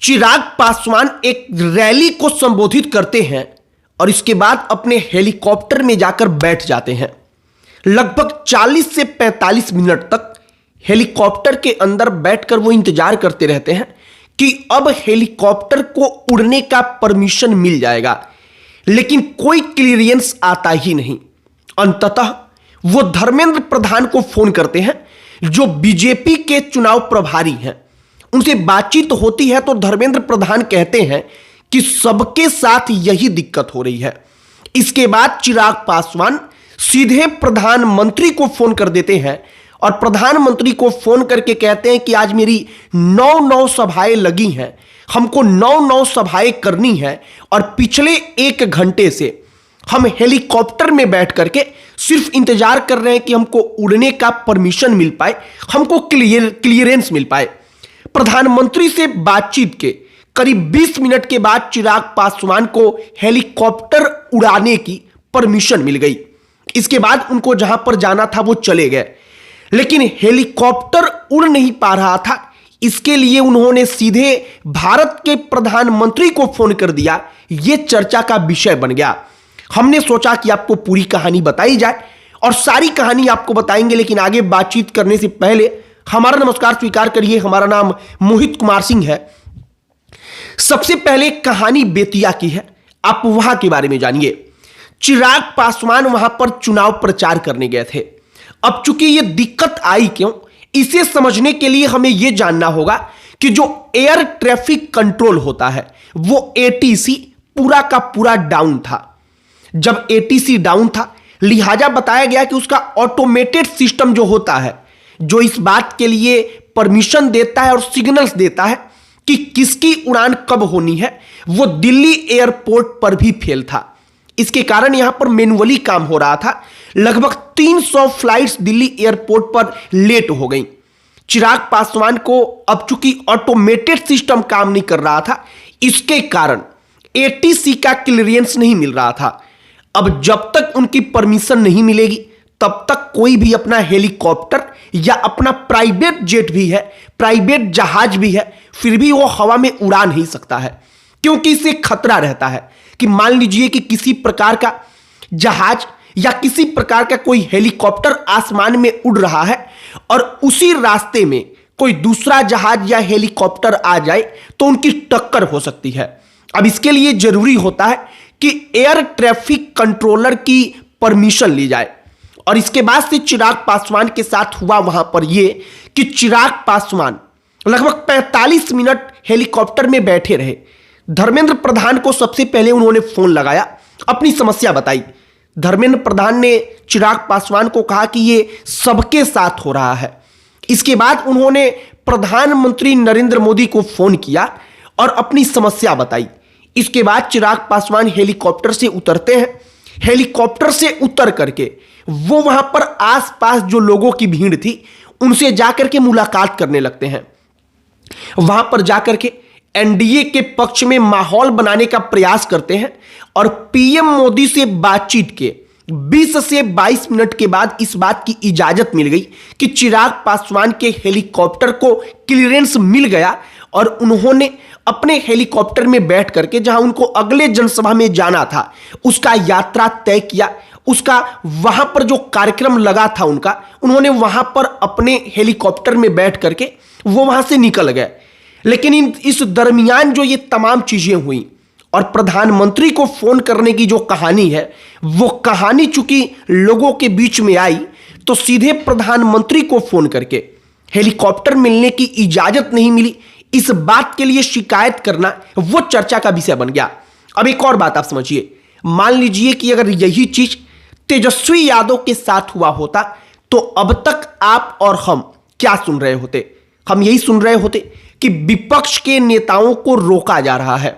चिराग पासवान एक रैली को संबोधित करते हैं और इसके बाद अपने हेलीकॉप्टर में जाकर बैठ जाते हैं। लगभग 40 से 45 मिनट तक हेलीकॉप्टर के अंदर बैठकर वो इंतजार करते रहते हैं कि अब हेलीकॉप्टर को उड़ने का परमिशन मिल जाएगा, लेकिन कोई क्लियरेंस आता ही नहीं। अंततः वो धर्मेंद्र प्रधान को फोन करते हैं, जो बीजेपी के चुनाव प्रभारी हैं। उनसे बातचीत होती है तो धर्मेंद्र प्रधान कहते हैं कि सबके साथ यही दिक्कत हो रही है। इसके बाद चिराग पासवान सीधे प्रधानमंत्री को फोन कर देते हैं और प्रधानमंत्री को फोन करके कहते हैं कि आज मेरी 9 सभाएं लगी हैं, हमको 9 सभाएं करनी है और पिछले 1 घंटे से हम हेलीकॉप्टर में बैठ करके सिर्फ इंतजार कर रहे हैं कि हमको उड़ने का परमिशन मिल पाए, हमको क्लियरेंस मिल पाए। प्रधानमंत्री से बातचीत के करीब 20 मिनट के बाद चिराग पासवान को हेलीकॉप्टर उड़ाने की परमिशन मिल गई। इसके बाद उनको जहां पर जाना था वो चले गए, लेकिन हेलीकॉप्टर उड़ नहीं पा रहा था। इसके लिए उन्होंने सीधे भारत के प्रधानमंत्री को फोन कर दिया। यह चर्चा का विषय बन गया। हमने सोचा कि आपको पूरी कहानी बताई जाए और सारी कहानी आपको बताएंगे, लेकिन आगे बातचीत करने से पहले हमारा नमस्कार स्वीकार करिए। हमारा नाम मोहित कुमार सिंह है। सबसे पहले कहानी बेतिया की है, आप वहां के बारे में जानिए। चिराग पासवान वहां पर चुनाव प्रचार करने गए थे। अब चूंकि यह दिक्कत आई क्यों, इसे समझने के लिए हमें यह जानना होगा कि जो एयर ट्रैफिक कंट्रोल होता है वो एटीसी पूरा का पूरा डाउन था। जब एटीसी डाउन था, लिहाजा बताया गया कि उसका ऑटोमेटेड सिस्टम जो होता है, जो इस बात के लिए परमिशन देता है और सिग्नल्स देता है कि किसकी उड़ान कब होनी है, वो दिल्ली एयरपोर्ट पर भी फेल था। इसके कारण यहां पर मैन्युअली काम हो रहा था। लगभग 300 फ्लाइट्स दिल्ली एयरपोर्ट पर लेट हो गई। चिराग पासवान को अब चूंकि ऑटोमेटेड सिस्टम काम नहीं कर रहा था, इसके कारण एटीसी का क्लियरेंस नहीं मिल रहा था। अब जब तक उनकी परमिशन नहीं मिलेगी तब तक कोई भी अपना हेलीकॉप्टर या अपना प्राइवेट जेट भी है, प्राइवेट जहाज भी है, फिर भी वो हवा में उड़ा नहीं सकता है, क्योंकि इससे खतरा रहता है कि मान लीजिए कि किसी प्रकार का जहाज या किसी प्रकार का कोई हेलीकॉप्टर आसमान में उड़ रहा है और उसी रास्ते में कोई दूसरा जहाज या हेलीकॉप्टर आ जाए तो उनकी टक्कर हो सकती है। अब इसके लिए जरूरी होता है कि एयर ट्रैफिक कंट्रोलर की परमिशन ली जाए। और इसके बाद से चिराग पासवान के साथ हुआ वहां पर यह कि चिराग पासवान लगभग 45 मिनट हेलीकॉप्टर में बैठे रहे। धर्मेंद्र प्रधान को सबसे पहले उन्होंने फोन लगाया, अपनी समस्या बताई। धर्मेंद्र प्रधान ने चिराग पासवान को कहा कि यह सबके साथ हो रहा है। इसके बाद उन्होंने प्रधानमंत्री नरेंद्र मोदी को फोन किया और अपनी समस्या बताई। इसके बाद चिराग पासवान हेलीकॉप्टर से उतरते हैं। हेलीकॉप्टर से उतर करके वो वहां पर आसपास जो लोगों की भीड़ थी उनसे जाकर के मुलाकात करने लगते हैं। वहां पर जाकर के एनडीए के पक्ष में माहौल बनाने का प्रयास करते हैं और पीएम मोदी से बातचीत के 20 से 22 मिनट के बाद इस बात की इजाजत मिल गई कि चिराग पासवान के हेलीकॉप्टर को क्लियरेंस मिल गया और उन्होंने अपने हेलीकॉप्टर में बैठ करके जहां उनको अगले जनसभा में जाना था उसका यात्रा तय किया। उसका वहां पर जो कार्यक्रम लगा था उन्होंने वहां पर अपने हेलीकॉप्टर में बैठ करके वो वहां से निकल गए। लेकिन इस दरमियान जो ये तमाम चीजें हुई और प्रधानमंत्री को फोन करने की जो कहानी है, वो कहानी चूंकि लोगों के बीच में आई तो सीधे प्रधानमंत्री को फोन करके हेलीकॉप्टर मिलने की इजाजत नहीं मिली, इस बात के लिए शिकायत करना वो चर्चा का विषय बन गया। अब एक और बात आप समझिए, मान लीजिए कि अगर यही चीज तेजस्वी यादव के साथ हुआ होता तो अब तक आप और हम क्या सुन रहे होते? हम यही सुन रहे होते कि विपक्ष के नेताओं को रोका जा रहा है,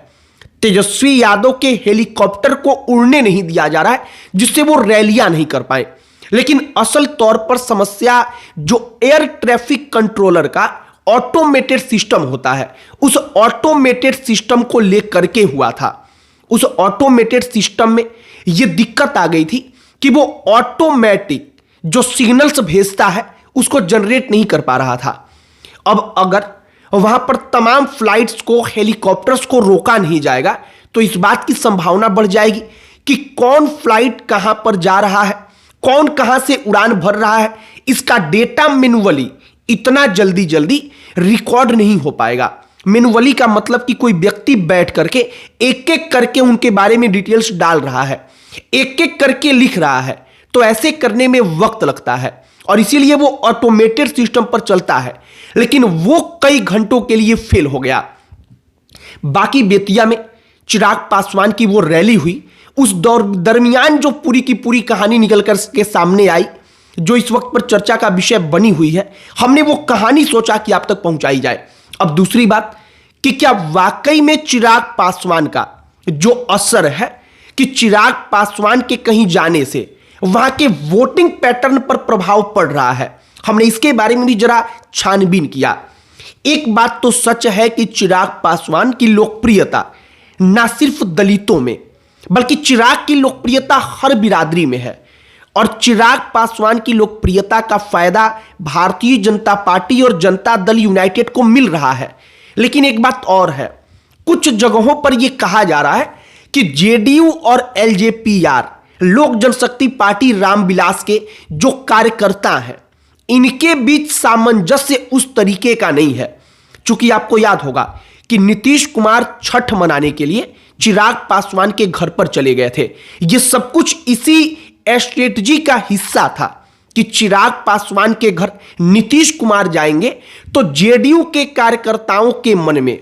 तेजस्वी यादव के हेलीकॉप्टर को उड़ने नहीं दिया जा रहा है जिससे वो रैलियां नहीं कर पाए। लेकिन असल तौर पर समस्या जो एयर ट्रैफिक कंट्रोलर का ऑटोमेटेड सिस्टम होता है, उस ऑटोमेटेड सिस्टम को लेकर के हुआ था। उस ऑटोमेटेड सिस्टम में यह दिक्कत आ गई थी कि वो ऑटोमेटिक जो सिग्नल्स भेजता है उसको जनरेट नहीं कर पा रहा था। अब अगर वहां पर तमाम फ्लाइट्स को, हेलीकॉप्टर्स को रोका नहीं जाएगा, तो इस बात की संभावना बढ़ जाएगी कि कौन फ्लाइट कहां पर जा रहा है, कौन कहां से उड़ान भर रहा है, इसका डेटा मैन्युअली इतना जल्दी जल्दी रिकॉर्ड नहीं हो पाएगा। मैन्युअली का मतलब कि कोई व्यक्ति बैठ करके एक एक करके उनके बारे में डिटेल्स डाल रहा है, एक एक करके लिख रहा है, तो ऐसे करने में वक्त लगता है और इसीलिए वो ऑटोमेटेड सिस्टम पर चलता है, लेकिन वो कई घंटों के लिए फेल हो गया। बाकी बेतिया में चिराग पासवान की वो रैली हुई, उस दरमियान जो पूरी की पूरी कहानी निकलकर के सामने आई, जो इस वक्त पर चर्चा का विषय बनी हुई है, हमने वो कहानी सोचा कि आप तक पहुंचाई जाए। अब दूसरी बात कि क्या वाकई में चिराग पासवान का जो असर है कि चिराग पासवान के कहीं जाने से वहां के वोटिंग पैटर्न पर प्रभाव पड़ रहा है, हमने इसके बारे में भी जरा छानबीन किया। एक बात तो सच है कि चिराग पासवान की लोकप्रियता ना सिर्फ दलितों में बल्कि चिराग की लोकप्रियता हर बिरादरी में है और चिराग पासवान की लोकप्रियता का फायदा भारतीय जनता पार्टी और जनता दल यूनाइटेड को मिल रहा है। लेकिन एक बात और है, कुछ जगहों पर यह कहा जा रहा है कि जेडीयू और एलजेपीआर, लोक जनशक्ति पार्टी रामविलास के जो कार्यकर्ता हैं, इनके बीच सामंजस्य उस तरीके का नहीं है। चूंकि आपको याद होगा कि नीतीश कुमार छठ मनाने के लिए चिराग पासवान के घर पर चले गए थे। यह सब कुछ इसी स्ट्रेटजी का हिस्सा था कि चिराग पासवान के घर नीतीश कुमार जाएंगे तो जेडीयू के कार्यकर्ताओं के मन में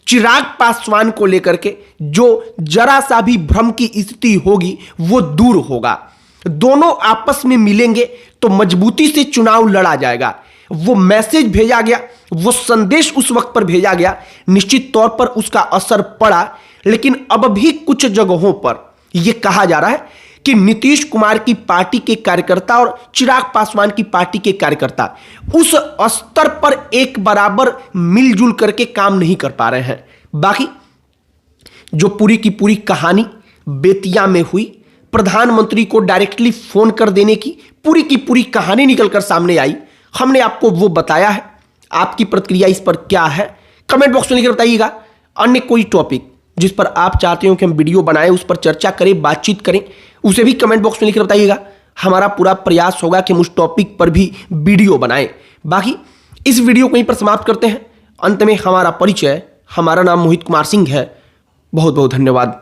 चिराग पासवान को लेकर के जो जरा सा भी भ्रम की स्थिति होगी वो दूर होगा। दोनों आपस में मिलेंगे तो मजबूती से चुनाव लड़ा जाएगा। वो मैसेज भेजा गया, वो संदेश उस वक्त पर भेजा गया, निश्चित तौर पर उसका असर पड़ा। लेकिन अब भी कुछ जगहों पर यह कहा जा रहा है कि नीतीश कुमार की पार्टी के कार्यकर्ता और चिराग पासवान की पार्टी के कार्यकर्ता उस स्तर पर एक बराबर मिलजुल करके काम नहीं कर पा रहे हैं। बाकी जो पूरी की पूरी कहानी बेतिया में हुई, प्रधानमंत्री को डायरेक्टली फोन कर देने की पूरी कहानी निकलकर सामने आई, हमने आपको वो बताया है। आपकी प्रतिक्रिया इस पर क्या है, कमेंट बॉक्स में लिखकर बताइएगा। अन्य कोई टॉपिक जिस पर आप चाहते हो कि हम वीडियो बनाएं, उस पर चर्चा करें, बातचीत करें, उसे भी कमेंट बॉक्स में लिखकर बताइएगा। हमारा पूरा प्रयास होगा कि हम उस टॉपिक पर भी वीडियो बनाएं। बाकी इस वीडियो को यहीं पर समाप्त करते हैं। अंत में हमारा परिचय, हमारा नाम मोहित कुमार सिंह है। बहुत बहुत धन्यवाद।